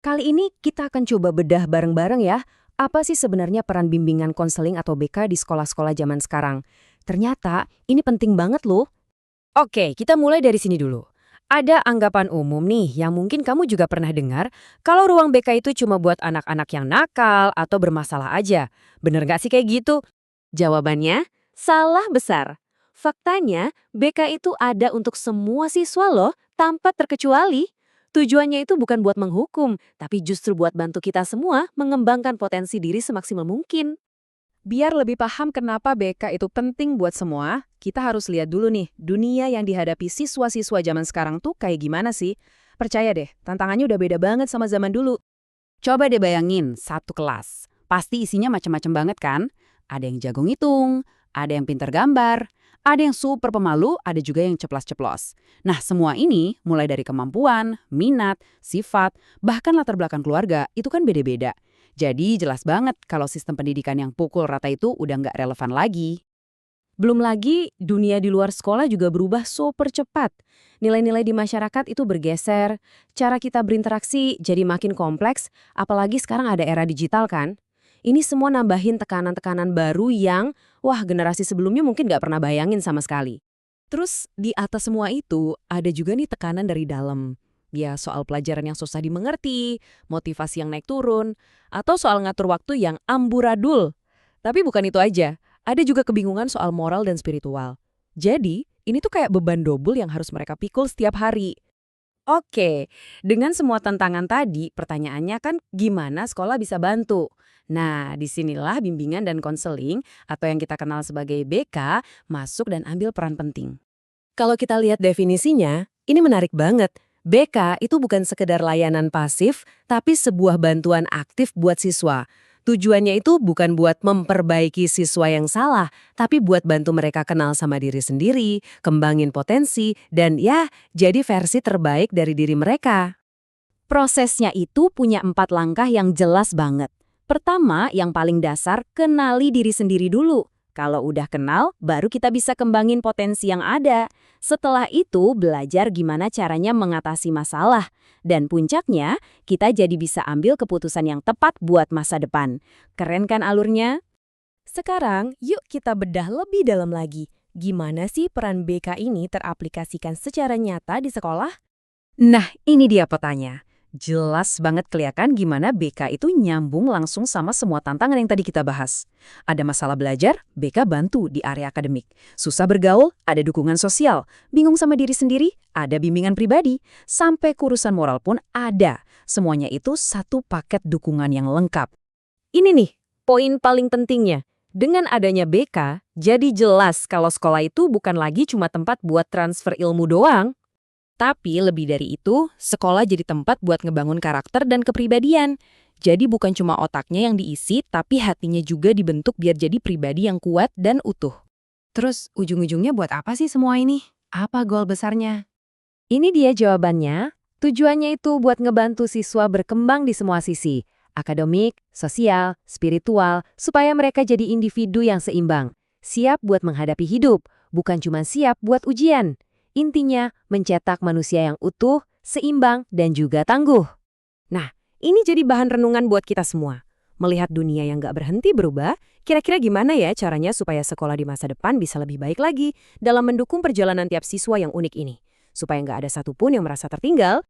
Kali ini kita akan coba bedah bareng-bareng ya, apa sih sebenarnya peran bimbingan konseling atau BK di sekolah-sekolah zaman sekarang. Ternyata ini penting banget loh. Oke, kita mulai dari sini dulu. Ada anggapan umum nih yang mungkin kamu juga pernah dengar, kalau ruang BK itu cuma buat anak-anak yang nakal atau bermasalah aja. Bener nggak sih kayak gitu? Jawabannya, salah besar. Faktanya, BK itu ada untuk semua siswa loh, tanpa terkecuali. Tujuannya itu bukan buat menghukum, tapi justru buat bantu kita semua mengembangkan potensi diri semaksimal mungkin. Biar lebih paham kenapa BK itu penting buat semua, kita harus lihat dulu nih, dunia yang dihadapi siswa-siswa zaman sekarang tuh kayak gimana sih? Percaya deh, tantangannya udah beda banget sama zaman dulu. Coba deh bayangin, satu kelas. Pasti isinya macam-macam banget kan? Ada yang jago ngitung, ada yang pinter gambar, ada yang super pemalu, ada juga yang ceplas-ceplos. Nah, semua ini mulai dari kemampuan, minat, sifat, bahkan latar belakang keluarga, itu kan beda-beda. Jadi jelas banget kalau sistem pendidikan yang pukul rata itu udah nggak relevan lagi. Belum lagi, dunia di luar sekolah juga berubah super cepat. Nilai-nilai di masyarakat itu bergeser, cara kita berinteraksi jadi makin kompleks, apalagi sekarang ada era digital kan. Ini semua nambahin tekanan-tekanan baru yang, wah generasi sebelumnya mungkin nggak pernah bayangin sama sekali. Terus di atas semua itu, ada juga nih tekanan dari dalam. Ya soal pelajaran yang susah dimengerti, motivasi yang naik turun, atau soal ngatur waktu yang amburadul. Tapi bukan itu aja, ada juga kebingungan soal moral dan spiritual. Jadi, ini tuh kayak beban double yang harus mereka pikul setiap hari. Oke, dengan semua tantangan tadi, pertanyaannya kan gimana sekolah bisa bantu? Nah, disinilah bimbingan dan konseling atau yang kita kenal sebagai BK masuk dan ambil peran penting. Kalau kita lihat definisinya, ini menarik banget. BK itu bukan sekedar layanan pasif, tapi sebuah bantuan aktif buat siswa. Tujuannya itu bukan buat memperbaiki siswa yang salah, tapi buat bantu mereka kenal sama diri sendiri, kembangin potensi, dan ya, jadi versi terbaik dari diri mereka. Prosesnya itu punya 4 langkah yang jelas banget. Pertama, yang paling dasar, kenali diri sendiri dulu. Kalau udah kenal, baru kita bisa kembangin potensi yang ada. Setelah itu, belajar gimana caranya mengatasi masalah. Dan puncaknya, kita jadi bisa ambil keputusan yang tepat buat masa depan. Keren kan alurnya? Sekarang, yuk kita bedah lebih dalam lagi. Gimana sih peran BK ini teraplikasikan secara nyata di sekolah? Nah, ini dia petanya. Jelas banget kelihatan gimana BK itu nyambung langsung sama semua tantangan yang tadi kita bahas. Ada masalah belajar, BK bantu di area akademik. Susah bergaul, ada dukungan sosial. Bingung sama diri sendiri, ada bimbingan pribadi. Sampai kurusan moral pun ada. Semuanya itu satu paket dukungan yang lengkap. Ini nih, poin paling pentingnya. Dengan adanya BK, jadi jelas kalau sekolah itu bukan lagi cuma tempat buat transfer ilmu doang. Tapi lebih dari itu, sekolah jadi tempat buat ngebangun karakter dan kepribadian. Jadi bukan cuma otaknya yang diisi, tapi hatinya juga dibentuk biar jadi pribadi yang kuat dan utuh. Terus ujung-ujungnya buat apa sih semua ini? Apa goal besarnya? Ini dia jawabannya. Tujuannya itu buat ngebantu siswa berkembang di semua sisi. Akademik, sosial, spiritual, supaya mereka jadi individu yang seimbang. Siap buat menghadapi hidup, bukan cuma siap buat ujian. Intinya, mencetak manusia yang utuh, seimbang, dan juga tangguh. Nah, ini jadi bahan renungan buat kita semua. Melihat dunia yang gak berhenti berubah, kira-kira gimana ya caranya supaya sekolah di masa depan bisa lebih baik lagi dalam mendukung perjalanan tiap siswa yang unik ini? Supaya nggak ada satupun yang merasa tertinggal